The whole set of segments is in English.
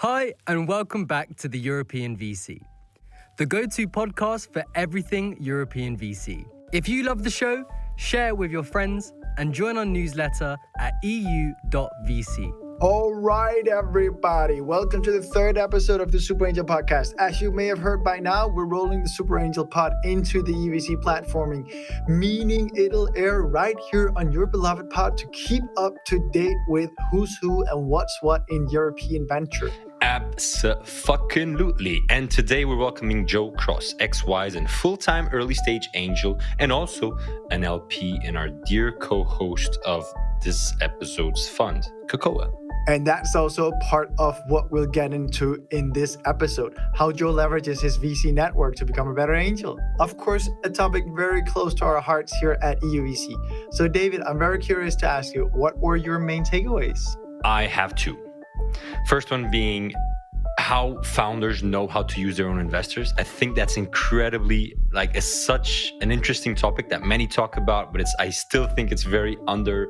Hi, and welcome back to the European VC, the go-to podcast for everything European VC. If you love the show, share it with your friends and join our newsletter at eu.vc. All right, everybody. Welcome to the third episode of the SuperAngel podcast. As you may have heard by now, we're rolling the SuperAngel pod into the EUVC platforming, meaning it'll air right here on your beloved pod to keep up to date with who's who and what's what in European venture. Abso-fucking-lutely. And today we're welcoming Joe Cross, ex-Wise and full-time early-stage angel, and also an LP in our dear co-host of this episode's fund, Cocoa. And that's also part of what we'll get into in this episode, how Joe leverages his VC network to become a better angel. Of course, a topic very close to our hearts here at EUVC. So David, I'm very curious to ask you, what were your main takeaways? I have two. First one being how founders know how to use their own investors. I think that's incredibly, it's such an interesting topic that many talk about, but I still think it's very under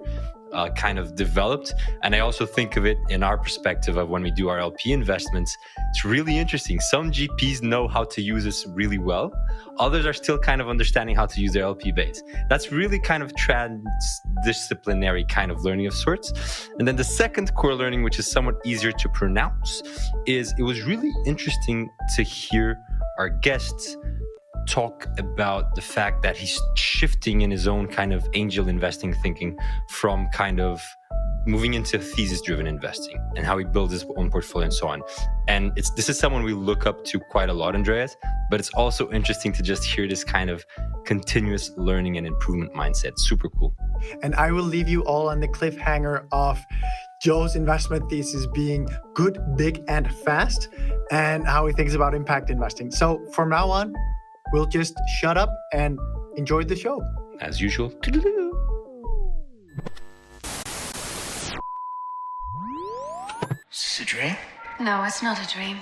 kind of developed. And I also think of it in our perspective of when we do our LP investments, it's really interesting. Some GPs know how to use this really well. Others are still kind of understanding how to use their LP base. That's really kind of transdisciplinary kind of learning of sorts. And then the second core learning, which is somewhat easier to pronounce, is it was really interesting to hear our guests talk about the fact that he's shifting in his own kind of angel investing thinking from kind of moving into thesis-driven investing and how he builds his own portfolio and so on. And this is someone we look up to quite a lot, Andreas, but it's also interesting to just hear this kind of continuous learning and improvement mindset. Super cool. And I will leave you all on the cliffhanger of Joe's investment thesis being good, big, and fast, and how he thinks about impact investing. So from now on, we'll just shut up and enjoy the show. As usual. Is this a dream? No, it's not a dream.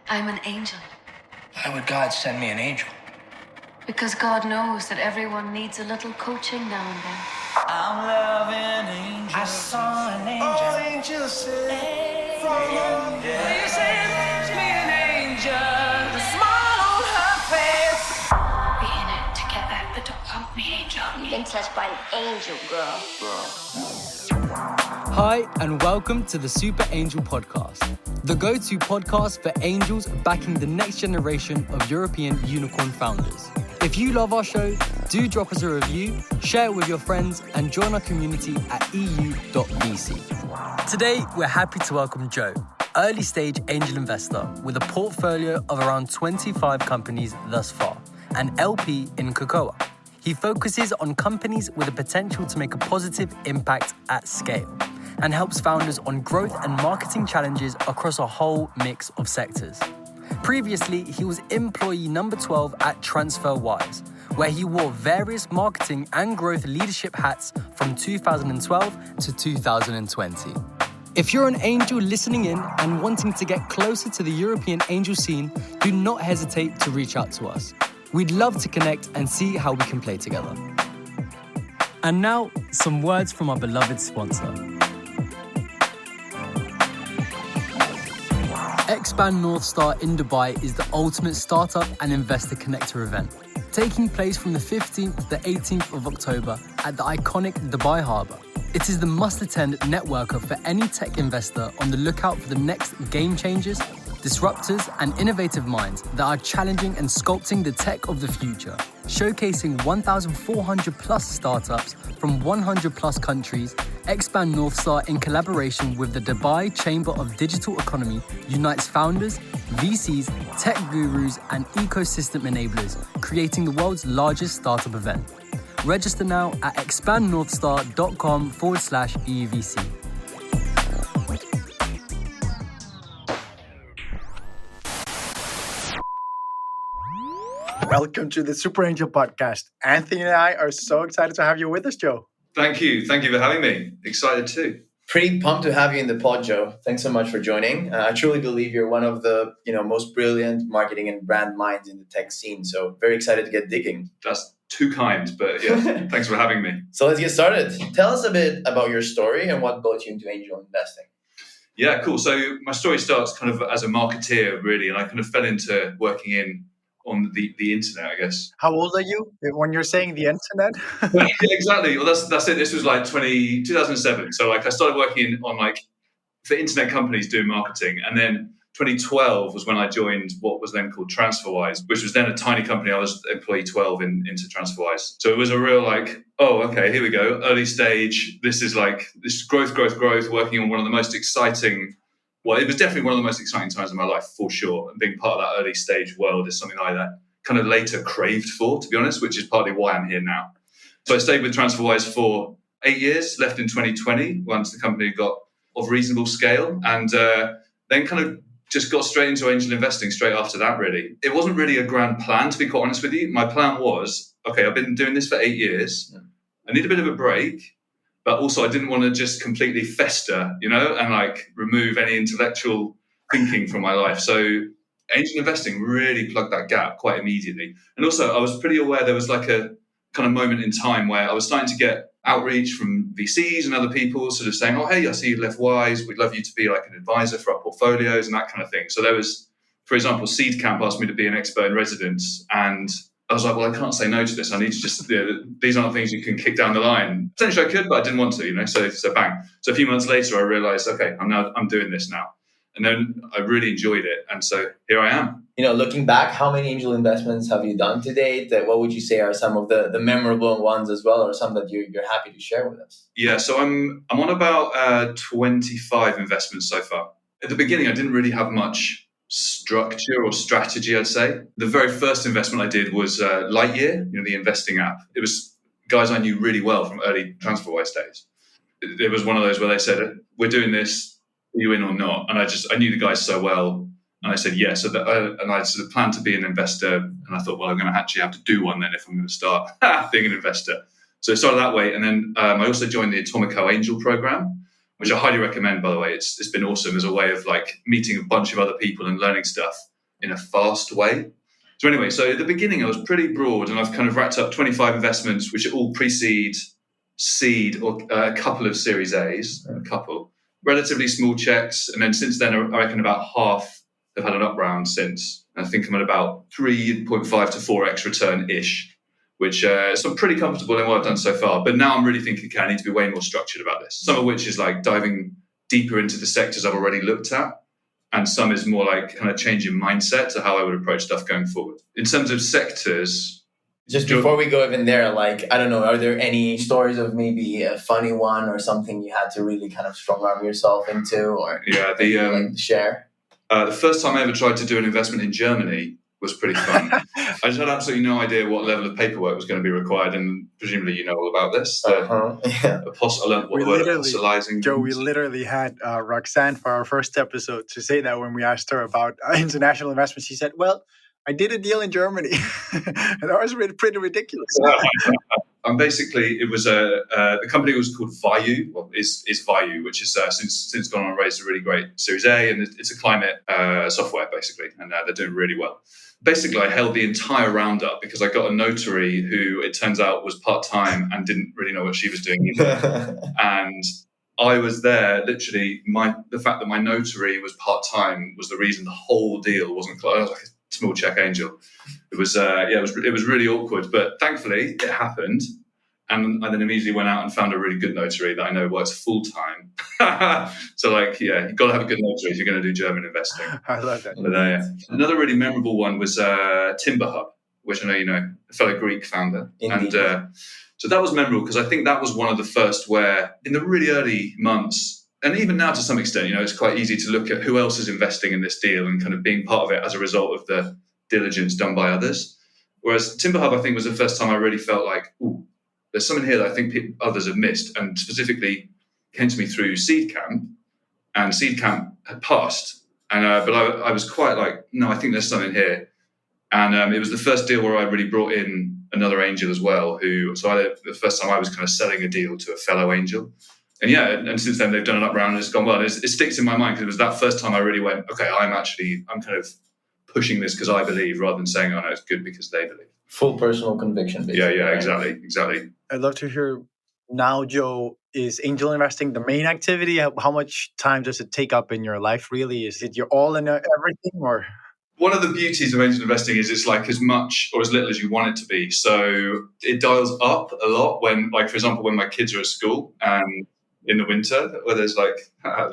I'm an angel. Why would God send me an angel? Because God knows that everyone needs a little coaching now and then. I'm loving angels. I saw an angel. All angels say, follow me. You say, me an angel. The smile on her face. Be in it to get that little pump me angel. You've been touched by an angel, girl. Hi, and welcome to the SuperAngel podcast, the go-to podcast for angels backing the next generation of European unicorn founders. If you love our show, do drop us a review, share it with your friends, and join our community at eu.vc. Today, we're happy to welcome Joe, early-stage angel investor with a portfolio of around 25 companies thus far, and LP in Cocoa. He focuses on companies with the potential to make a positive impact at scale and helps founders on growth and marketing challenges across a whole mix of sectors. Previously, he was employee number 12 at TransferWise, where he wore various marketing and growth leadership hats from 2012 to 2020. If you're an angel listening in and wanting to get closer to the European angel scene, do not hesitate to reach out to us. We'd love to connect and see how we can play together. And now, some words from our beloved sponsor. Expand North Star in Dubai is the ultimate startup and investor connector event, taking place from the 15th to the 18th of October at the iconic Dubai Harbour. It is the must-attend networker for any tech investor on the lookout for the next game changers, disruptors, and innovative minds that are challenging and sculpting the tech of the future, showcasing 1,400 plus startups from 100 plus countries. Expand North Star, in collaboration with the Dubai Chamber of Digital Economy, unites founders, VCs, tech gurus, and ecosystem enablers, creating the world's largest startup event. Register now at expandnorthstar.com/EUVC. Welcome to the SuperAngel podcast. Anthony and I are so excited to have you with us, Joe. Thank you. Thank you for having me. Excited too. Pretty pumped to have you in the pod, Joe. Thanks so much for joining. I truly believe you're one of the most brilliant marketing and brand minds in the tech scene. So very excited to get digging. That's too kind, but yeah, thanks for having me. So let's get started. Tell us a bit about your story and what brought you into angel investing. Yeah, cool. So my story starts kind of as a marketeer, really, and I kind of fell into working on the internet, I guess. How old are you when you're saying the internet? Yeah, exactly. Well, that's it. This was like 2007. So like I started working on like for internet companies doing marketing, and then 2012 was when I joined what was then called TransferWise, which was then a tiny company. I was employee 12 into TransferWise. So it was a real like, oh, okay, here we go. Early stage. This is growth, working on one of the most exciting, well, it was definitely one of the most exciting times of my life for sure. And being part of that early stage world is something that kind of later craved for, to be honest, which is partly why I'm here now. So I stayed with TransferWise for 8 years, left in 2020 once the company got of reasonable scale, and then kind of just got straight into angel investing straight after that, really. It wasn't really a grand plan, to be quite honest with you. My plan was, okay, I've been doing this for 8 years. I need a bit of a break, but also I didn't want to just completely fester, and like remove any intellectual thinking from my life. So angel investing really plugged that gap quite immediately. And also I was pretty aware there was like a kind of moment in time where I was starting to get outreach from VCs and other people sort of saying, oh, hey, I see you left Wise. We'd love you to be like an advisor for our portfolios and that kind of thing. So there was, for example, Seed Camp asked me to be an expert in residence. And I was like, well, I can't say no to this. I need to just, these aren't things you can kick down the line. Essentially I could, but I didn't want to, so bang. So a few months later, I realized, okay, I'm doing this now. And then I really enjoyed it. And so here I am. Looking back, how many angel investments have you done to date? What would you say are some of the memorable ones as well, or some that you're happy to share with us? Yeah, so I'm on about 25 investments so far. At the beginning, I didn't really have much structure or strategy, I'd say. The very first investment I did was Lightyear, the investing app. It was guys I knew really well from early TransferWise days. It was one of those where they said, we're doing this, are you in or not? And I knew the guys so well. And I said, yes. Yeah. And I sort of planned to be an investor. And I thought, well, I'm going to actually have to do one then if I'm going to start being an investor. So it started that way. And then I also joined the Atomico Angel program, which I highly recommend, by the way. It's been awesome as a way of like meeting a bunch of other people and learning stuff in a fast way. So anyway, so at the beginning, I was pretty broad and I've kind of racked up 25 investments, which are all pre-seed, seed, or a couple of Series A's, a couple. Relatively small checks. And then since then, I reckon about half have had an up round since. I think I'm at about 3.5 to 4x return-ish, which so I'm pretty comfortable in what I've done so far. But now I'm really thinking, okay, I need to be way more structured about this. Some of which is like diving deeper into the sectors I've already looked at. And some is more like kind of changing mindset to how I would approach stuff going forward. In terms of sectors... Just before we go even there, like, I don't know, are there any stories of maybe a funny one or something you had to really kind of strong arm yourself into, or yeah, like share? The first time I ever tried to do an investment in Germany was pretty fun. I just had absolutely no idea what level of paperwork was going to be required, and presumably you know all about this. Yeah. I learned what the word apostolizing. Joe, we literally had Roxanne for our first episode to say that when we asked her about international investments. She said, well, I did a deal in Germany. That was pretty ridiculous. And basically, it was the company was called Vayu, is Vayu, which is since gone on and raised a really great Series A, and it's a climate software basically, and they're doing really well. Basically, I held the entire roundup because I got a notary who it turns out was part-time and didn't really know what she was doing either. And I was there literally. The fact that my notary was part-time was the reason the whole deal wasn't closed. I was like a small check angel. It was it was really awkward, but thankfully it happened. And I then immediately went out and found a really good notary that I know works full time. So you've got to have a good notary if you're going to do German investing. I love that. But, another really memorable one was Timber Hub, which I know you know, a fellow Greek founder. Indeed. And so that was memorable because I think that was one of the first where in the really early months, and even now to some extent, it's quite easy to look at who else is investing in this deal and kind of being part of it as a result of the diligence done by others. Whereas Timber Hub, I think, was the first time I really felt like, ooh, there's something here that I think others have missed, and specifically came to me through Seed Camp, and Seed Camp had passed, and but I was quite like, no, I think there's something here, and it was the first deal where I really brought in another angel as well. The first time I was kind of selling a deal to a fellow angel, and since then they've done an up round and it's gone well. It sticks in my mind because it was that first time I really went, okay, I'm kind of pushing this because I believe, rather than saying, oh no, it's good because they believe. Full personal conviction, basically. Yeah, exactly. I'd love to hear now, Joe, is angel investing the main activity? How much time does it take up in your life, really? Is it you're all in everything, or? One of the beauties of angel investing is it's like as much or as little as you want it to be. So it dials up a lot when, like, for example, when my kids are at school and in the winter, where there's like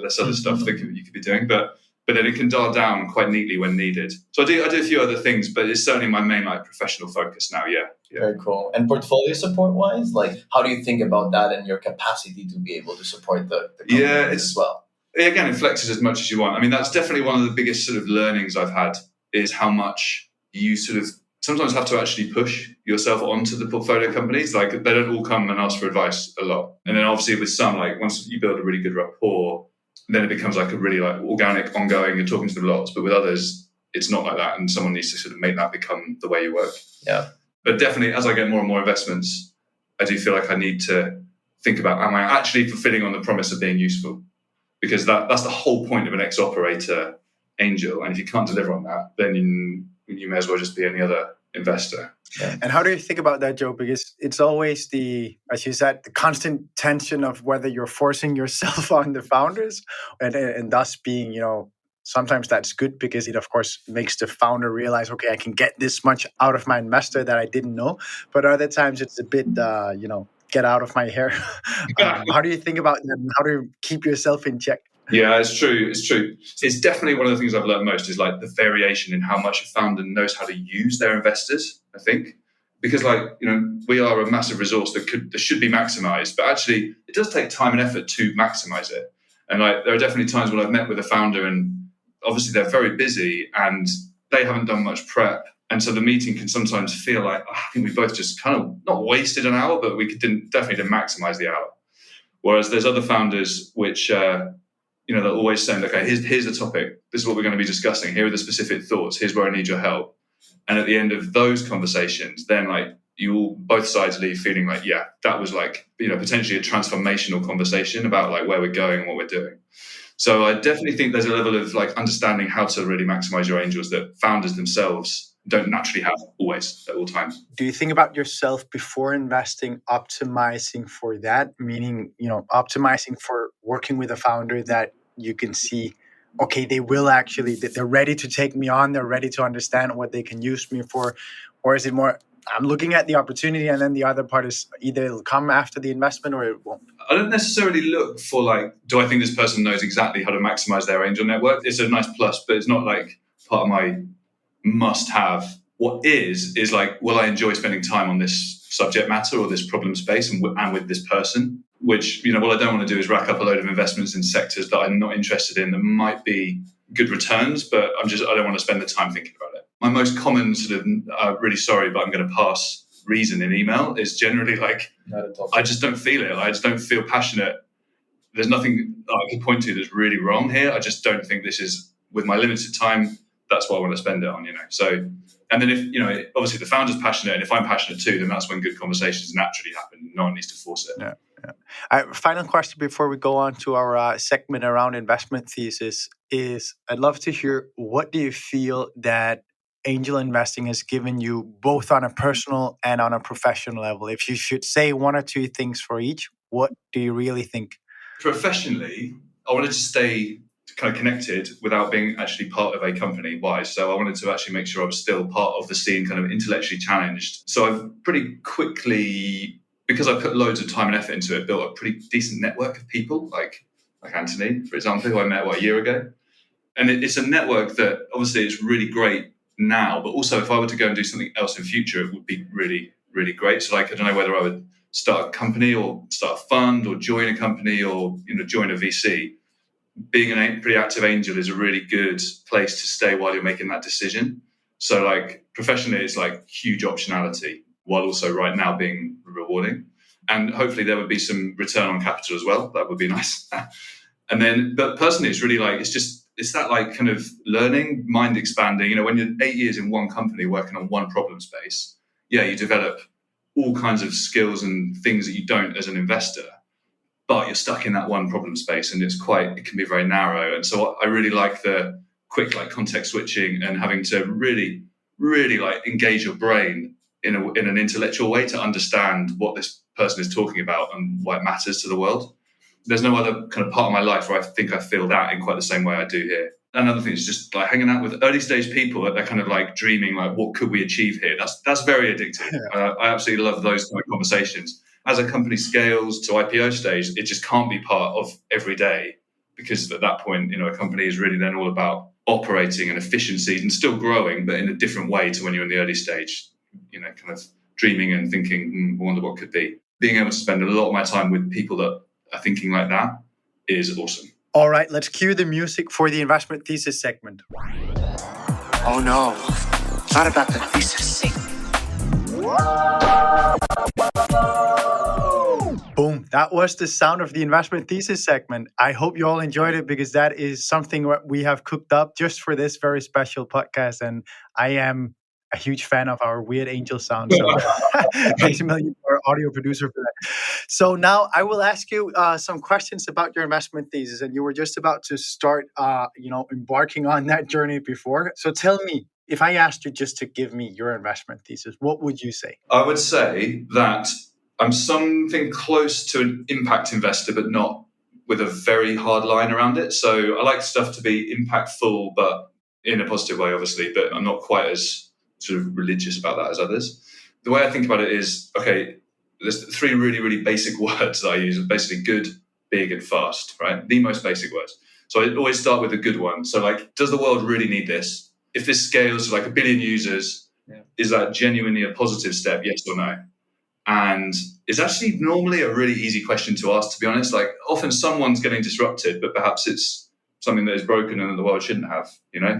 less other stuff that you could be doing, but then it can dial down quite neatly when needed. So I do a few other things, but it's certainly my main like professional focus now. Yeah. Very cool. And portfolio support wise, like how do you think about that and your capacity to be able to support the companies as well? Again, it flexes as much as you want. I mean, that's definitely one of the biggest sort of learnings I've had is how much you sort of sometimes have to actually push yourself onto the portfolio companies. Like they don't all come and ask for advice a lot. And then obviously with some, like once you build a really good rapport, then it becomes like a really like organic, ongoing, you're talking to them lots. But with others, it's not like that. And someone needs to sort of make that become the way you work. Yeah. But definitely as I get more and more investments, I do feel like I need to think about, am I actually fulfilling on the promise of being useful? Because that's the whole point of an ex-operator angel. And if you can't deliver on that, then you may as well just be any other investor. Yeah. And how do you think about that, Joe? Because it's always as you said, the constant tension of whether you're forcing yourself on the founders and thus being, sometimes that's good because it, of course, makes the founder realize, okay, I can get this much out of my investor that I didn't know. But other times it's a bit, get out of my hair. How do you think about that? And how do you keep yourself in check? Yeah, it's true. It's definitely one of the things I've learned most is like the variation in how much a founder knows how to use their investors, I think. Because we are a massive resource that should be maximized, but actually it does take time and effort to maximize it. And there are definitely times when I've met with a founder and obviously they're very busy and they haven't done much prep. And so the meeting can sometimes feel like, I think we both just kind of not wasted an hour, but we definitely didn't maximize the hour. Whereas there's other founders which, they're always saying, okay, here's the topic. This is what we're going to be discussing. Here are the specific thoughts. Here's where I need your help. And at the end of those conversations, then you all both sides leave feeling like, yeah, that was potentially a transformational conversation about where we're going and what we're doing. So I definitely think there's a level of understanding how to really maximize your angels that founders themselves don't naturally have always at all times. Do you think about yourself before investing, optimizing for that? Meaning, optimizing for working with a founder that you can see, okay, they're ready to take me on. They're ready to understand what they can use me for. Or is it more, I'm looking at the opportunity and then the other part is either it'll come after the investment or it won't? I don't necessarily look for do I think this person knows exactly how to maximize their angel network? It's a nice plus, but it's not part of my must have. What is will I enjoy spending time on this subject matter or this problem space and with this person? Which, what I don't want to do is rack up a load of investments in sectors that I'm not interested in that might be good returns, but I don't want to spend the time thinking about it. My most common sort of, really sorry, but I'm going to pass reason in email is generally I just don't feel it. I just don't feel passionate. There's nothing I can point to that's really wrong here. I just don't think this is, with my limited time, that's what I want to spend it on, So, and then if, obviously the founder's passionate and if I'm passionate too, then that's when good conversations naturally happen. No one needs to force it. Yeah. Final question before we go on to our segment around investment thesis is I'd love to hear, what do you feel that angel investing has given you both on a personal and on a professional level? If you should say one or two things for each, what do you really think? Professionally, I wanted to stay kind of connected without being actually part of a company. Why? So I wanted to actually make sure I was still part of the scene, kind of intellectually challenged. So I've pretty quickly, because I put loads of time and effort into it, built a pretty decent network of people, like Anthony, for example, who I met a year ago. And it's a network that obviously is really great now, but also if I were to go and do something else in future, it would be really, really great. So I don't know whether I would start a company or start a fund or join a company or, join a VC. Being a pretty active angel is a really good place to stay while you're making that decision. So professionally, it's huge optionality while also right now being rewarding. And hopefully there would be some return on capital as well. That would be nice. And then, but personally, it's really it's that kind of learning, mind expanding. When you're 8 years in one company working on one problem space, you develop all kinds of skills and things that you don't as an investor, but you're stuck in that one problem space and it can be very narrow. And so I really like the quick context switching and having to really, really engage your brain in an intellectual way to understand what this person is talking about and why it matters to the world. There's no other kind of part of my life where I think I feel that in quite the same way I do here. Another thing is just like hanging out with early stage people that they're kind of like dreaming, like, what could we achieve here? That's very addictive. I absolutely love those kind of conversations. As a company scales to IPO stage, it just can't be part of every day, because at that point, a company is really then all about operating and efficiency and still growing, but in a different way to when you're in the early stage, kind of dreaming and thinking, I wonder what could be. Being able to spend a lot of my time with people that are thinking like that is awesome. All right, let's cue the music for the investment thesis segment. Oh no, not about the thesis. Boom, that was the sound of the investment thesis segment. I hope you all enjoyed it, because that is something that we have cooked up just for this very special podcast. And I am a huge fan of our weird angel sound. So thanks a million to our audio producer for that. So now I will ask you some questions about your investment thesis. And you were just about to start, embarking on that journey before. So tell me, if I asked you just to give me your investment thesis, what would you say? I would say that I'm something close to an impact investor, but not with a very hard line around it. So I like stuff to be impactful, but in a positive way, obviously, but I'm not quite as sort of religious about that as others. The way I think about it is, okay, there's three really, really basic words that I use, basically good, big, and fast, right? The most basic words. So I always start with a good one. So like, does the world really need this? If this scales to like 1 billion users, is that genuinely a positive step, yes or no? And it's actually normally a really easy question to ask, to be honest. Like, often someone's getting disrupted, but perhaps it's something that is broken and that the world shouldn't have,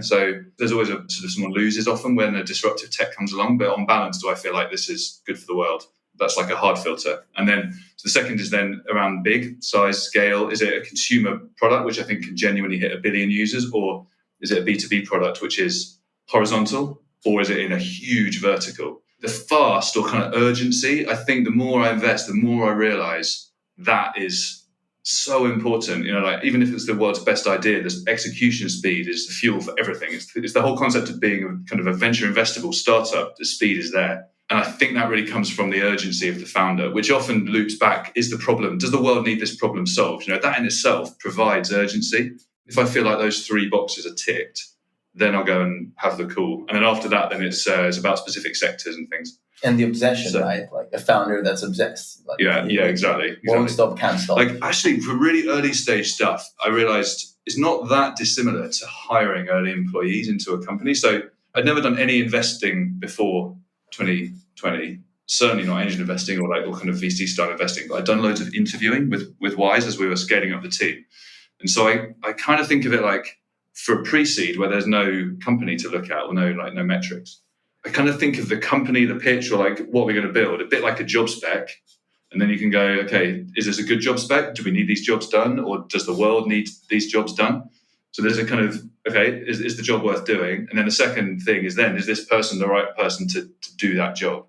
So there's always a sort of someone loses often when a disruptive tech comes along. But on balance, do I feel like this is good for the world? That's like a hard filter. And then the second is then around big size, scale. Is it a consumer product, which I think can genuinely hit 1 billion users? Or is it a B2B product, which is horizontal? Or is it in a huge vertical? The fast or kind of urgency, I think the more I invest, the more I realize that is so important. Like, even if it's the world's best idea, this execution speed is the fuel for everything. It's the whole concept of being a kind of a venture investable startup. The speed is there. And I think that really comes from the urgency of the founder, which often loops back, is the problem. Does the world need this problem solved? That in itself provides urgency. If I feel like those 3 boxes are ticked, then I'll go and have the call. And then after that, then it's about specific sectors and things. And the obsession, right? Like a founder that's obsessed. Like, exactly. Won't stop, can't stop. Like, actually, for really early stage stuff, I realized it's not that dissimilar to hiring early employees into a company. So I'd never done any investing before 2020. Certainly not angel investing or kind of VC style investing. But I'd done loads of interviewing with Wise as we were scaling up the team. And so I kind of think of it like, for a pre-seed where there's no company to look at or no metrics, I kind of think of the company, the pitch, or like what we're going to build, a bit like a job spec. And then you can go, okay, is this a good job spec? Do we need these jobs done? Or does the world need these jobs done? So there's a kind of, okay, is the job worth doing? And then the second thing is then, is this person the right person to do that job?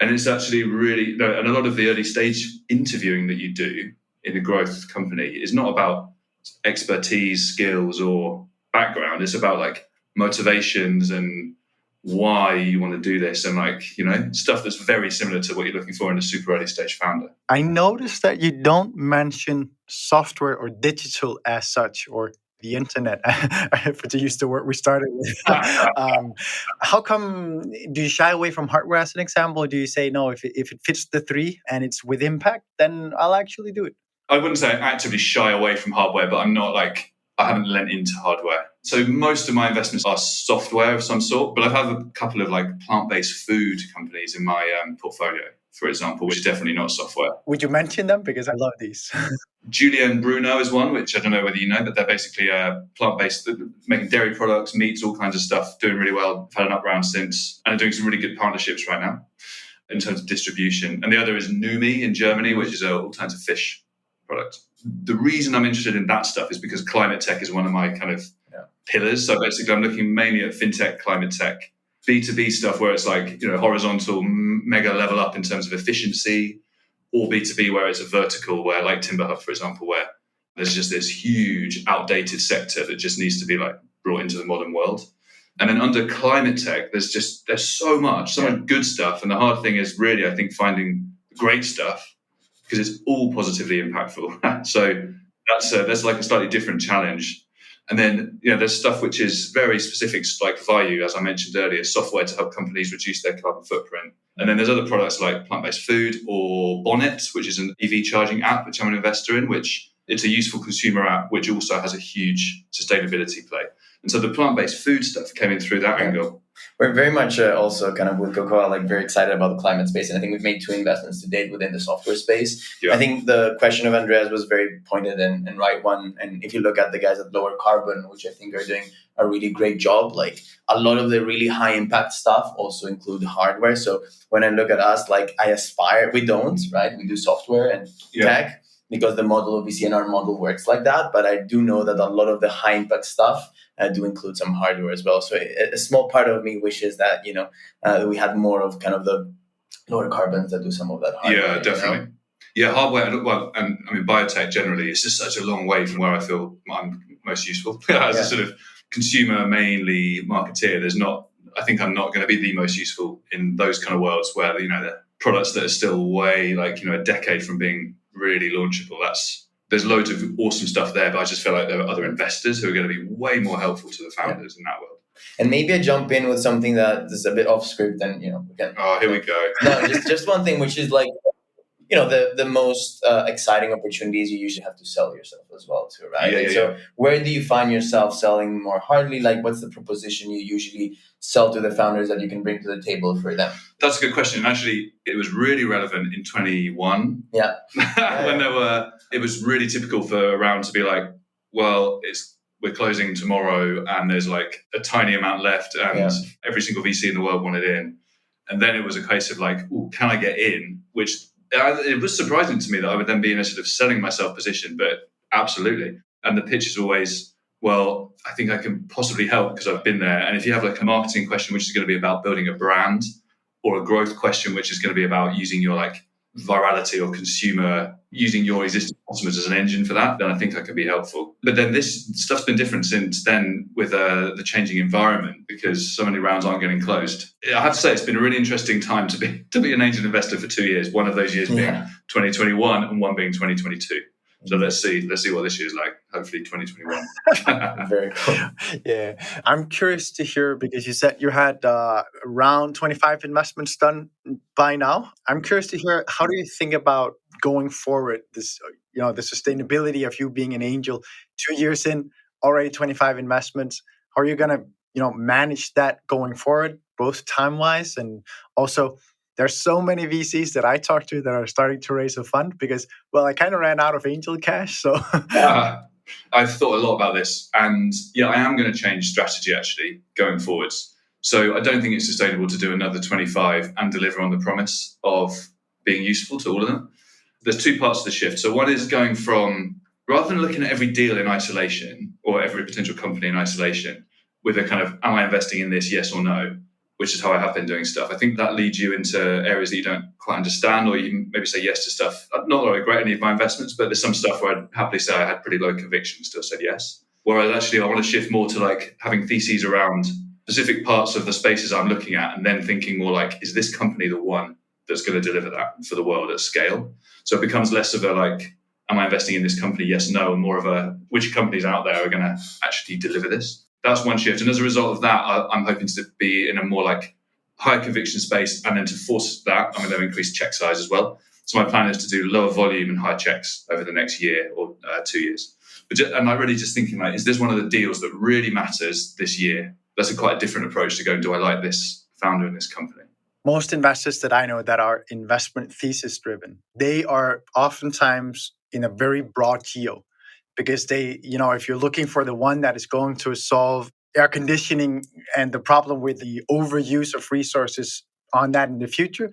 And it's actually really, and a lot of the early stage interviewing that you do in a growth company is not about expertise, skills, or background. It's about like motivations and why you want to do this, and stuff that's very similar to what you're looking for in a super early stage founder. I noticed that you don't mention software or digital as such, or the internet, to use the word we started with. How come, do you shy away from hardware as an example? Or do you say, no, if it fits the 3 and it's with impact, then I'll actually do it? I wouldn't say I actively shy away from hardware, but I'm not like, I haven't lent into hardware. So most of my investments are software of some sort, but I have a couple of like plant-based food companies in my portfolio, for example, which is definitely not software. Would you mention them? Because I love these. Julien Bruno is one, which I don't know whether you know, but they're basically plant-based, making dairy products, meats, all kinds of stuff, doing really well. I've had an up round since, and are doing some really good partnerships right now in terms of distribution. And the other is Numi in Germany, which is an alternative fish product. The reason I'm interested in that stuff is because climate tech is one of my kind of pillars. So basically, I'm looking mainly at fintech, climate tech, B2B stuff where it's like, horizontal, mega level up in terms of efficiency, or B2B where it's a vertical, where like Timber Hub, for example, where there's just this huge outdated sector that just needs to be like brought into the modern world. And then under climate tech, there's so much good stuff. And the hard thing is really, I think, finding great stuff because it's all positively impactful. So that's like a slightly different challenge. And then, there's stuff which is very specific, like Vayu, as I mentioned earlier, software to help companies reduce their carbon footprint. And then there's other products like plant-based food or Bonnet, which is an EV charging app, which I'm an investor in, which it's a useful consumer app, which also has a huge sustainability play. And so the plant-based food stuff came in through that angle. We're very much also kind of with Cocoa, like very excited about the climate space. And I think we've made 2 investments to date within the software space. Yeah. I think the question of Andreas was very pointed and right one. And if you look at the guys at Lower Carbon, which I think are doing a really great job, like a lot of the really high impact stuff also include hardware. So when I look at us, like I aspire, we don't, right? We do software and tech because the model of VC and our model works like that. But I do know that a lot of the high impact stuff do include some hardware as well. So a small part of me wishes that, we had more of kind of the Lower Carbons that do some of that hardware. Yeah, definitely. Yeah, hardware. Well, and I mean, biotech generally, it's just such a long way from where I feel I'm most useful. As a sort of consumer mainly marketeer, I think I'm not going to be the most useful in those kind of worlds where, the products that are still way a decade from being really launchable. There's loads of awesome stuff there, but I just feel like there are other investors who are going to be way more helpful to the founders in that world. And maybe I jump in with something that is a bit off script and, again. Oh, here we go. No, just one thing, which is like, the most exciting opportunities you usually have to sell yourself as well too, right? So where do you find yourself selling more hardly? Like what's the proposition you usually sell to the founders that you can bring to the table for them? That's a good question. Actually, it was really relevant in 21. Yeah. When it was really typical for a round to be like, well, we're closing tomorrow and there's like a tiny amount left and every single VC in the world wanted in. And then it was a case of like, ooh, can I get in? Which it was surprising to me that I would then be in a sort of selling myself position, but absolutely. And the pitch is always, well, I think I can possibly help because I've been there. And if you have like a marketing question, which is going to be about building a brand, or a growth question, which is going to be about using your like virality or using your existing customers as an engine for that, then I think I can be helpful. But then this stuff's been different since then with the changing environment because so many rounds aren't getting closed. I have to say it's been a really interesting time to be an angel investor for 2 years. One of those years being 2021 and one being 2022. So let's see what this year's like. Hopefully 2021. Very cool. Yeah. I'm curious to hear, because you said you had around 25 investments done by now. I'm curious to hear, how do you think about going forward, this, the sustainability of you being an angel 2 years in, already 25 investments. How are you going to, manage that going forward, both time-wise and also there's so many VCs that I talk to that are starting to raise a fund because, I kind of ran out of angel cash. So I've thought a lot about this, and I am going to change strategy actually going forwards. So I don't think it's sustainable to do another 25 and deliver on the promise of being useful to all of them. There's 2 parts to the shift. So one is going from, rather than looking at every deal in isolation or every potential company in isolation with a kind of, am I investing in this, yes or no? Which is how I have been doing stuff. I think that leads you into areas that you don't quite understand, or you maybe say yes to stuff. Not that I regret any of my investments, but there's some stuff where I'd happily say I had pretty low conviction, still said yes. Whereas actually I want to shift more to like having theses around specific parts of the spaces I'm looking at and then thinking more like, is this company the one that's going to deliver that for the world at scale? So it becomes less of a like, am I investing in this company? Yes, no, and more of a, which companies out there are going to actually deliver this? That's one shift. And as a result of that, I'm hoping to be in a more like high conviction space. And then to force that, I'm going to increase check size as well. So my plan is to do lower volume and high checks over the next year or 2 years. And I'm really just thinking like, is this one of the deals that really matters this year? That's quite a different approach to going, do I like this founder in this company? Most investors that I know that are investment thesis driven, they are oftentimes in a very broad geo. Because they, if you're looking for the one that is going to solve air conditioning and the problem with the overuse of resources on that in the future,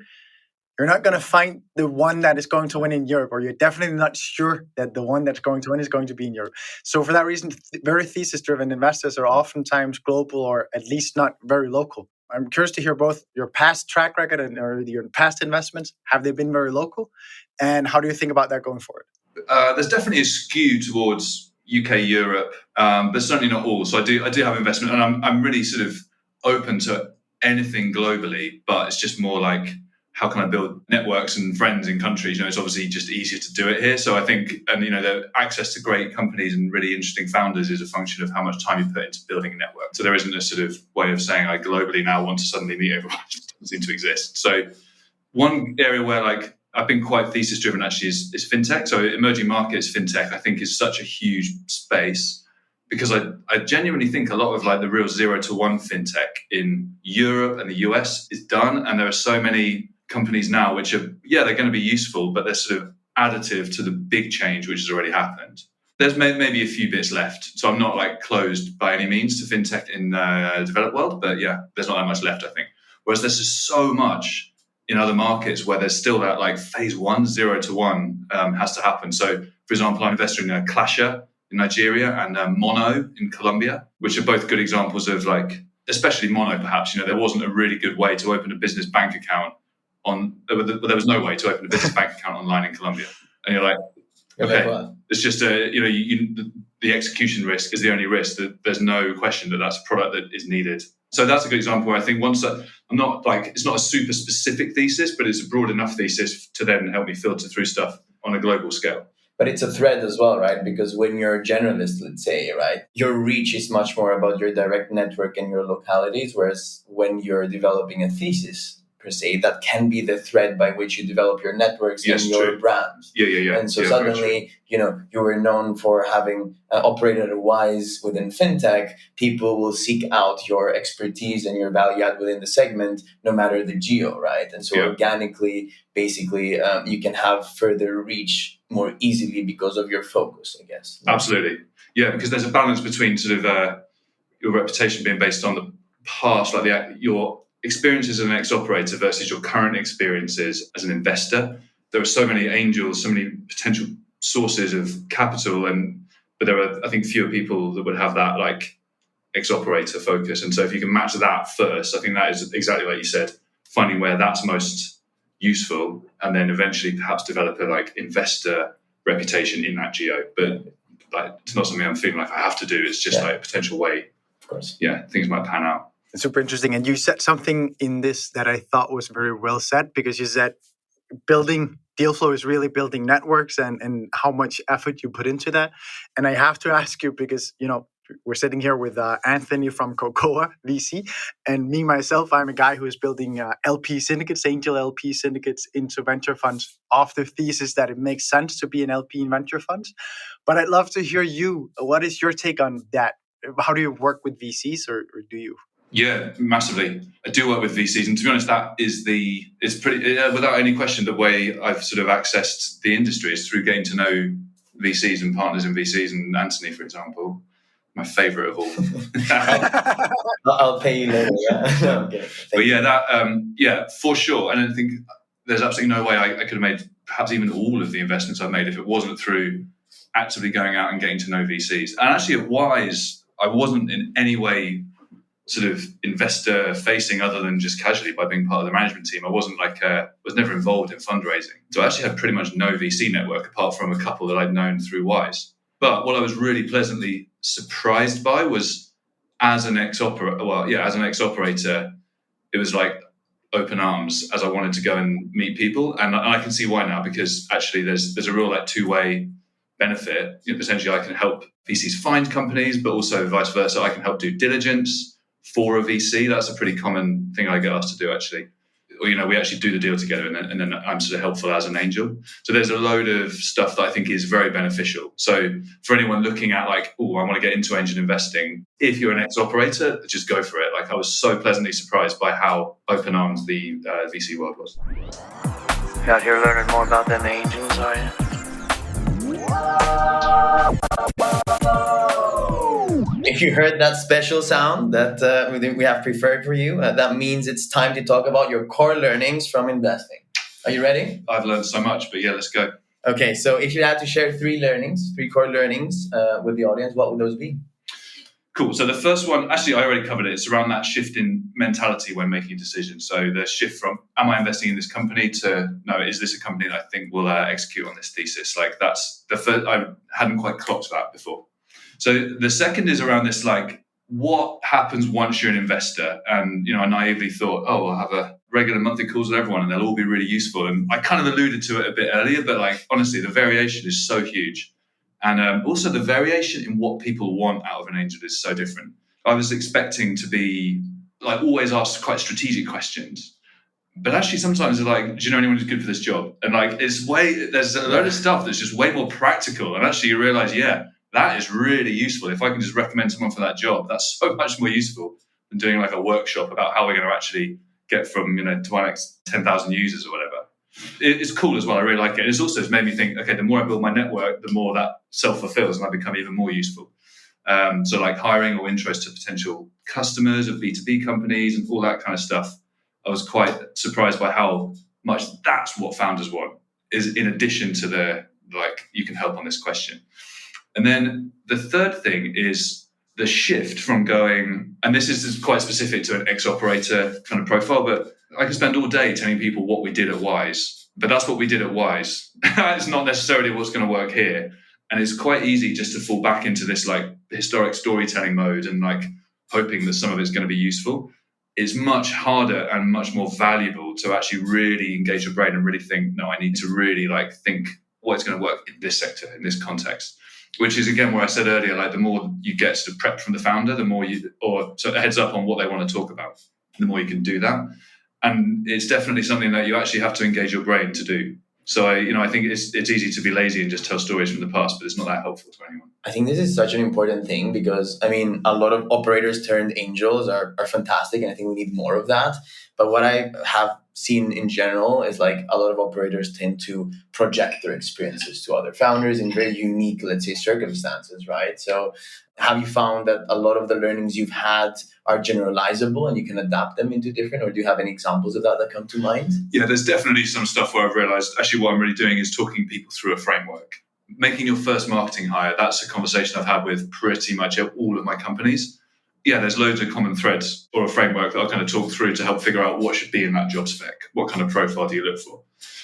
you're not going to find the one that is going to win in Europe, or you're definitely not sure that the one that's going to win is going to be in Europe. So for that reason, very thesis-driven investors are oftentimes global or at least not very local. I'm curious to hear both your past track record and or your past investments. Have they been very local? And how do you think about that going forward? There's definitely a skew towards UK, Europe, but certainly not all. So I do have investment, and I'm really sort of open to anything globally, but it's just more like how can I build networks and friends in countries? It's obviously just easier to do it here. So I think, and the access to great companies and really interesting founders is a function of how much time you put into building a network. So there isn't a sort of way of saying I globally now want to suddenly meet everyone. It just doesn't seem to exist. So one area where I've been quite thesis driven actually is fintech. So emerging markets fintech, I think, is such a huge space, because I genuinely think a lot of the real 0 to 1 fintech in Europe and the US is done. And there are so many companies now which are, they're going to be useful, but they're sort of additive to the big change which has already happened. There's maybe a few bits left. So I'm not closed by any means to fintech in the developed world, but there's not that much left, I think. Whereas there's just so much in other markets where there's still that phase 1, 0 to 1 has to happen. So, for example, I'm investing in Clasher in Nigeria and Mono in Colombia, which are both good examples of especially Mono, perhaps, there wasn't a really good way to open a business bank account there was no way to open a business bank account online in Colombia. And you're like, okay, it's just the execution risk is the only risk. That there's no question that that's a product that is needed. So that's a good example where I think once I'm not it's not a super specific thesis, but it's a broad enough thesis to then help me filter through stuff on a global scale. But it's a thread as well, right? Because when you're a generalist, let's say, right, your reach is much more about your direct network and your localities, whereas when you're developing a thesis, per se, that can be the thread by which you develop your networks and your brands. Yeah. And so suddenly, you were known for having operated wise within fintech. People will seek out your expertise and your value add within the segment, no matter the geo, right? And so organically, basically, you can have further reach more easily because of your focus, I guess. Absolutely. Yeah, because there's a balance between sort of your reputation being based on the past, your experiences as an ex-operator versus your current experiences as an investor. There are so many angels, so many potential sources of capital, but there are, I think, fewer people that would have that ex-operator focus. And so if you can match that first, I think that is exactly like you said, finding where that's most useful, and then eventually perhaps develop a investor reputation in that geo. But it's not something I'm feeling like I have to do. It's just a potential way. Of course. Yeah, things might pan out. It's super interesting. And you said something in this that I thought was very well said, because you said building deal flow is really building networks and how much effort you put into that. And I have to ask you, because, we're sitting here with Anthony from Cocoa VC, and me, myself, I'm a guy who is building LP syndicates, angel LP syndicates into venture funds off the thesis that it makes sense to be an LP in venture funds. But I'd love to hear you. What is your take on that? How do you work with VCs, or do you? Yeah, massively. I do work with VCs, and to be honest, it's pretty without any question the way I've sort of accessed the industry is through getting to know VCs and partners in VCs. And Anthony, for example, my favorite of all. I'll pay you later. Yeah. Okay. But for sure. And I think there's absolutely no way I could have made perhaps even all of the investments I've made if it wasn't through actively going out and getting to know VCs. And actually at Wise, I wasn't in any way sort of investor facing other than just casually by being part of the management team. I wasn't was never involved in fundraising. So I actually had pretty much no VC network apart from a couple that I'd known through Wise. But what I was really pleasantly surprised by was as an ex-operator, it was open arms as I wanted to go and meet people. And I can see why now, because actually there's a real two-way benefit. Potentially I can help VCs find companies, but also vice versa. I can help do diligence for a VC. That's a pretty common thing I get asked to do, actually. Or, we actually do the deal together, and then I'm sort of helpful as an angel. So there's a load of stuff that I think is very beneficial. So for anyone looking at I want to get into angel investing, if you're an ex-operator, just go for it. I was so pleasantly surprised by how open arms the VC world was. You out here learning more about them angels, are you? If you heard that special sound that we have prepared for you, that means it's time to talk about your core learnings from investing. Are you ready? I've learned so much, but let's go. Okay, so if you had to share three core learnings with the audience, what would those be? Cool. So the first one, actually, I already covered it. It's around that shift in mentality when making decisions. So the shift from, am I investing in this company, to, no, is this a company that I think will execute on this thesis? That's the first. I hadn't quite clocked that before. So the second is around this what happens once you're an investor? And, I naively thought, oh, I'll have a regular monthly calls with everyone and they'll all be really useful. And I kind of alluded to it a bit earlier, but like, honestly, the variation is so huge. And also the variation in what people want out of an angel is so different. I was expecting to be like always asked quite strategic questions, but actually sometimes they're like, do you know anyone who's good for this job? And like, there's a load of stuff that's just way more practical. And actually you realize, that is really useful. If I can just recommend someone for that job, that's so much more useful than doing like a workshop about how we're going to actually get from, to our next 10,000 users or whatever. It's cool as well. I really like it. It's made me think, okay, the more I build my network, the more that self-fulfills and I become even more useful. So like hiring or intros to potential customers of B2B companies and all that kind of stuff. I was quite surprised by how much that's what founders want, is in addition to the, like, you can help on this question. And then the third thing is the shift from going, and this is quite specific to an ex-operator kind of profile, but I could spend all day telling people what we did at Wise, but that's what we did at Wise. It's not necessarily what's going to work here. And it's quite easy just to fall back into this like historic storytelling mode and like hoping that some of it's going to be useful. It's much harder and much more valuable to actually really engage your brain and really think, no, I need to really like think what's going to work in this sector, in this context. Which is, again, where I said earlier, like the more you get sort of prep from the founder, the more or sort of heads up on what they want to talk about, the more you can do that. And it's definitely something that you actually have to engage your brain to do. So, I think it's easy to be lazy and just tell stories from the past, but it's not that helpful to anyone. I think this is such an important thing because, a lot of operators turned angels are fantastic, and I think we need more of that. But what I have seen in general is like a lot of operators tend to project their experiences to other founders in very unique, let's say, circumstances, right? So have you found that a lot of the learnings you've had are generalizable and you can adapt them into different, or do you have any examples of that come to mind? Yeah, there's definitely some stuff where I've realized actually what I'm really doing is talking people through a framework. Making your first marketing hire, that's a conversation I've had with pretty much all of my companies. Yeah, there's loads of common threads or a framework that I'll kind of talk through to help figure out what should be in that job spec. What kind of profile do you look for?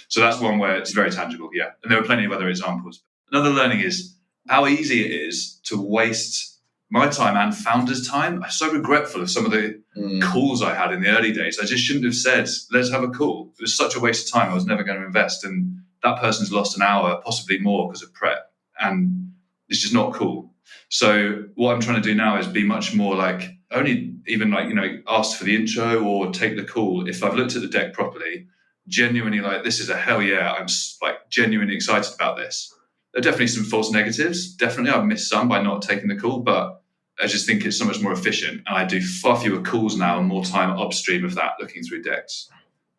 So that's one where it's very tangible, yeah. And there are plenty of other examples. Another learning is how easy it is to waste my time and founders' time. I'm so regretful of some of the calls I had in the early days. I just shouldn't have said, let's have a call. It was such a waste of time. I was never going to invest. And that person's lost an hour, possibly more because of prep. And it's just not cool. So what I'm trying to do now is be much more like only even like, ask for the intro or take the call. If I've looked at the deck properly, genuinely like, this is a hell yeah. I'm like genuinely excited about this. There are definitely some false negatives. Definitely I've missed some by not taking the call, but I just think it's so much more efficient. And I do far fewer calls now and more time upstream of that looking through decks,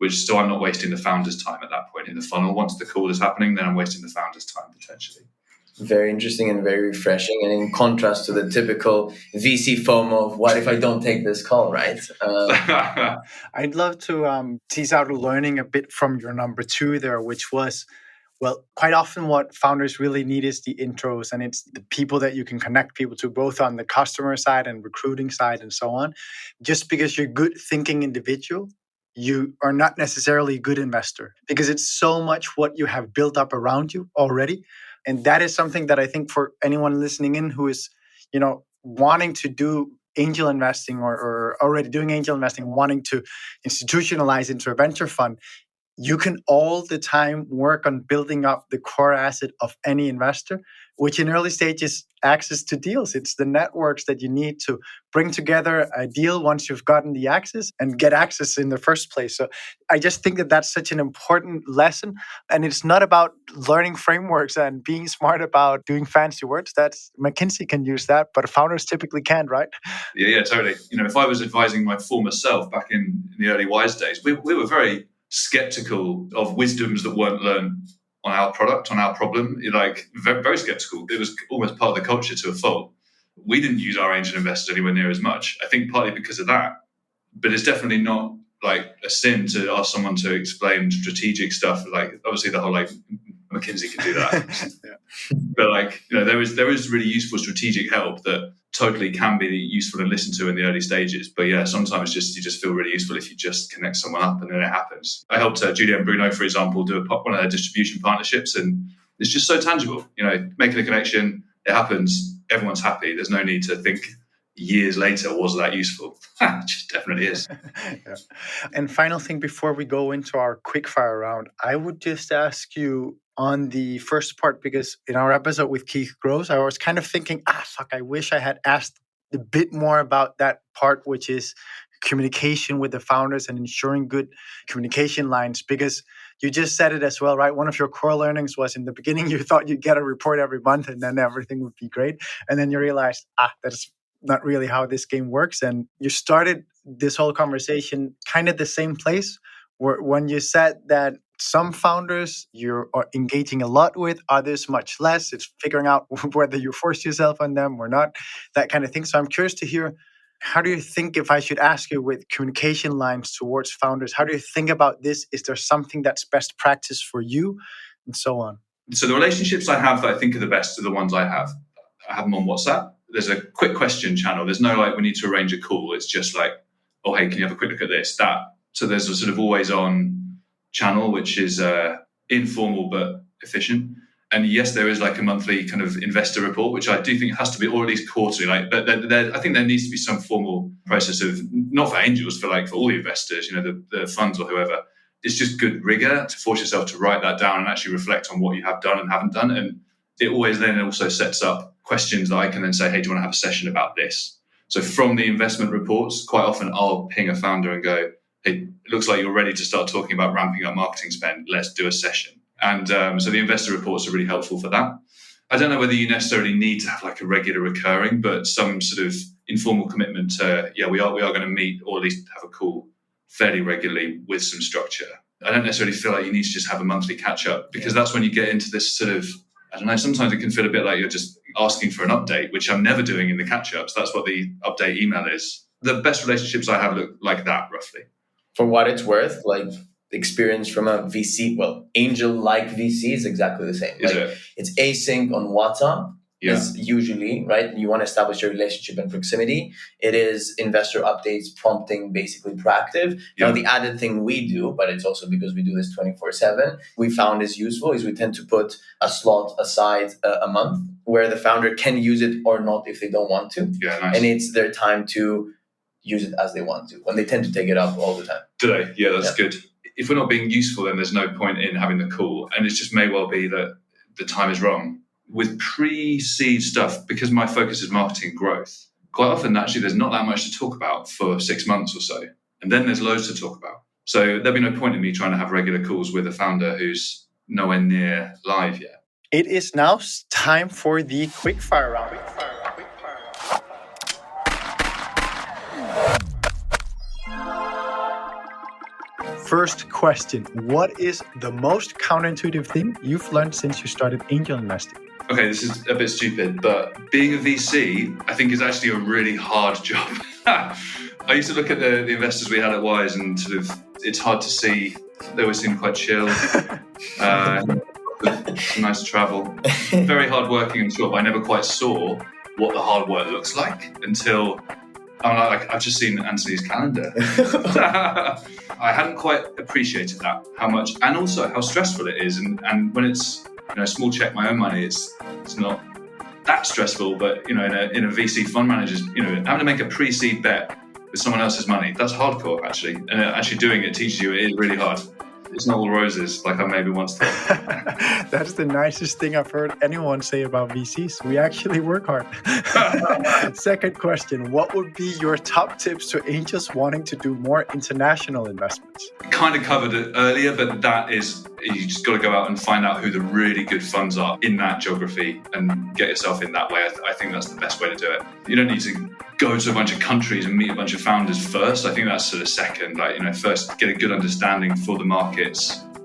so I'm not wasting the founder's time at that point in the funnel. Once the call is happening, then I'm wasting the founder's time potentially. Very interesting and very refreshing, and in contrast to the typical VC FOMO of what if I don't take this call, right? I'd love to tease out a learning a bit from your number 2 there, which was, well, quite often what founders really need is the intros, and it's the people that you can connect people to, both on the customer side and recruiting side and so on. Just because you're a good thinking individual, you are not necessarily a good investor, because it's so much what you have built up around you already. And that is something that I think for anyone listening in who is, wanting to do angel investing or already doing angel investing, wanting to institutionalize into a venture fund, you can all the time work on building up the core asset of any investor, which in early stages, access to deals. It's the networks that you need to bring together a deal once you've gotten the access and get access in the first place. So I just think that that's such an important lesson. And it's not about learning frameworks and being smart about doing fancy words. That's McKinsey can use that, but founders typically can't, right? Yeah, totally. If I was advising my former self back in the early Wise days, we were very skeptical of wisdoms that weren't learned on our product, on our problem. Like very, very skeptical. It was almost part of the culture to a fault. We didn't use our angel investors anywhere near as much. I think partly because of that, but it's definitely not like a sin to ask someone to explain strategic stuff. Like obviously the whole like McKinsey can do that, but there is really useful strategic help that totally can be useful to listen to in the early stages. But yeah, sometimes you just feel really useful if you just connect someone up and then it happens. I helped Julian Bruno, for example, do one of their distribution partnerships, and it's just so tangible. Making a connection, it happens, everyone's happy. There's no need to think years later, was that useful? It just definitely is. Yeah. And final thing before we go into our quickfire round, I would just ask you on the first part, because in our episode with Keith Gross, I was kind of thinking, I wish I had asked a bit more about that part, which is communication with the founders and ensuring good communication lines, because you just said it as well, right? One of your core learnings was in the beginning, you thought you'd get a report every month and then everything would be great. And then you realized, that's not really how this game works. And you started this whole conversation kind of the same place where when you said that some founders you're engaging a lot with, others much less. It's figuring out whether you force yourself on them or not, that kind of thing. So I'm curious to hear, how do you think, if I should ask you with communication lines towards founders, how do you think about this? Is there something that's best practice for you and so on? So the relationships I have that I think are the best are the ones I have. I have them on WhatsApp. There's a quick question channel. There's no like, we need to arrange a call. It's just like, oh, hey, can you have a quick look at this? So there's a sort of always on channel, which is informal but efficient. And yes, there is like a monthly kind of investor report, which I do think has to be, or at least quarterly. But I think there needs to be some formal process of, not for angels, for all the investors, the funds or whoever. It's just good rigor to force yourself to write that down and actually reflect on what you have done and haven't done. And it always then also sets up questions that I can then say, hey, do you want to have a session about this? So from the investment reports, quite often I'll ping a founder and go, hey, it looks like you're ready to start talking about ramping up marketing spend. Let's do a session. And so the investor reports are really helpful for that. I don't know whether you necessarily need to have like a regular recurring, but some sort of informal commitment to, we are going to meet or at least have a call fairly regularly with some structure. I don't necessarily feel like you need to just have a monthly catch up, because that's when you get into this sort of, I don't know, sometimes it can feel a bit like you're just asking for an update, which I'm never doing in the catch ups. That's what the update email is. The best relationships I have look like that, roughly. For what it's worth, like experience from a VC, angel-like VC is exactly the same. It's async on WhatsApp. Yeah. Is usually, right? You want to establish your relationship and proximity. It is investor updates, prompting, basically proactive. Yeah. Now, the added thing we do, but it's also because we do this 24/7, we found is useful, is we tend to put a slot aside a month where the founder can use it or not if they don't want to. Yeah, nice. And it's their time to use it as they want to, when they tend to take it up all the time. Do they? Yeah, that's good. If we're not being useful, then there's no point in having the call. And it just may well be that the time is wrong. With pre-seed stuff, because my focus is marketing and growth, quite often actually there's not that much to talk about for 6 months or so. And then there's loads to talk about. So there'll be no point in me trying to have regular calls with a founder who's nowhere near live yet. It is now time for the quickfire round. First question. What is the most counterintuitive thing you've learned since you started angel investing? Okay, this is a bit stupid, but being a VC, I think, is actually a really hard job. I used to look at the investors we had at Wise and sort of, it's hard to see. They always seem quite chill. Nice travel. Very hard working, I'm sure, but I never quite saw what the hard work looks like until I've just seen Anthony's calendar. I hadn't quite appreciated that, how much, and also how stressful it is. And when it's a small check, my own money, it's not that stressful. But in a VC fund manager's, having to make a pre-seed bet with someone else's money, that's hardcore actually. And actually doing it teaches you it is really hard. It's not all roses like I maybe once thought. That's the nicest thing I've heard anyone say about VCs. We actually work hard. Second question. What would be your top tips to angels wanting to do more international investments? Kind of covered it earlier, but that is, you just got to go out and find out who the really good funds are in that geography and get yourself in that way. I think that's the best way to do it. You don't need to go to a bunch of countries and meet a bunch of founders first. I think that's sort of second. First get a good understanding for the markets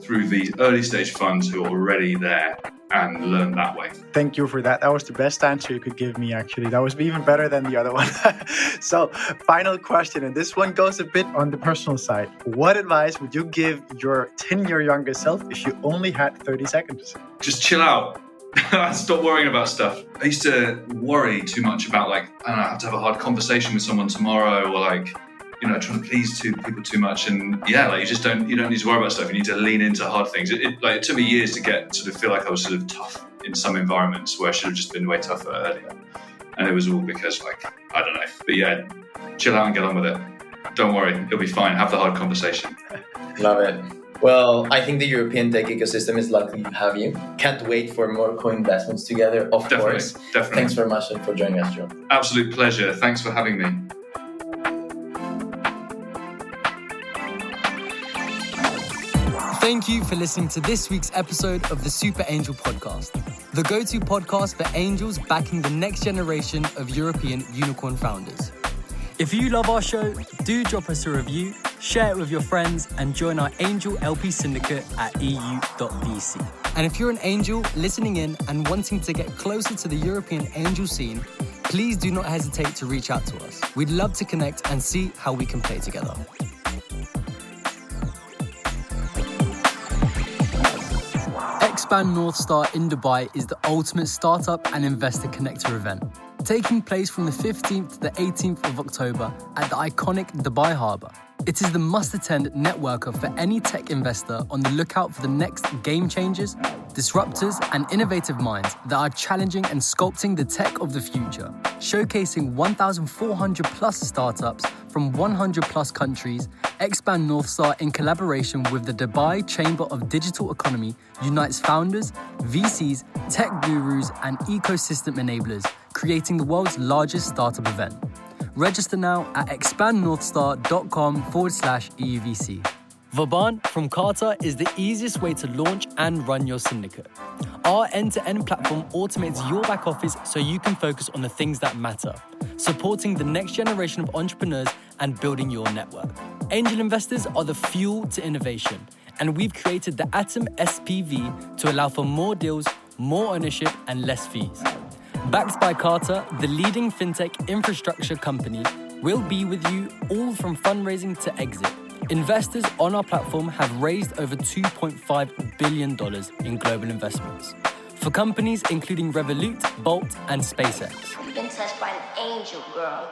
through these early stage funds who are already there and learn that way. Thank you for that. That was the best answer you could give me, actually. That was even better than the other one. So, final question, and this one goes a bit on the personal side. What advice would you give your 10-year younger self if you only had 30 seconds? Just chill out. Stop worrying about stuff. I used to worry too much about I have to have a hard conversation with someone tomorrow, or trying to please people too much. And you don't need to worry about stuff. You need to lean into hard things. It took me years to feel like I was sort of tough in some environments where I should have just been way tougher earlier. And it was all because, like, I don't know. But yeah, chill out and get on with it. Don't worry, it'll be fine. Have the hard conversation. Love it. Well, I think the European tech ecosystem is lucky to have you. Can't wait for more co-investments together, of course. Definitely. Thanks very much for joining us, Joe. Absolute pleasure. Thanks for having me. Thank you for listening to this week's episode of the SuperAngel podcast, the go-to podcast for angels backing the next generation of European unicorn founders. If you love our show, do drop us a review, share it with your friends, and join our Angel LP syndicate at EUVC. And if you're an angel listening in and wanting to get closer to the European angel scene, please do not hesitate to reach out to us. We'd love to connect and see how we can play together. Expand North Star in Dubai is the ultimate startup and investor connector event, taking place from the 15th to the 18th of October at the iconic Dubai Harbour. It is the must-attend networker for any tech investor on the lookout for the next game changers, disruptors, and innovative minds that are challenging and sculpting the tech of the future, showcasing 1,400 plus startups from 100 plus countries. Expand North Star, in collaboration with the Dubai Chamber of Digital Economy, unites founders, VCs, tech gurus, and ecosystem enablers, creating the world's largest startup event. Register now at expandnorthstar.com/EUVC. Vaban from Qatar is the easiest way to launch and run your syndicate. Our end-to-end platform automates your back office so you can focus on the things that matter, supporting the next generation of entrepreneurs and building your network. Angel investors are the fuel to innovation, and we've created the Atom SPV to allow for more deals, more ownership, and less fees. Backed by Qatar, the leading fintech infrastructure company, will be with you all from fundraising to exit. Investors on our platform have raised over $2.5 billion in global investments for companies including Revolut, Bolt, and SpaceX. You've been touched by an angel, girl.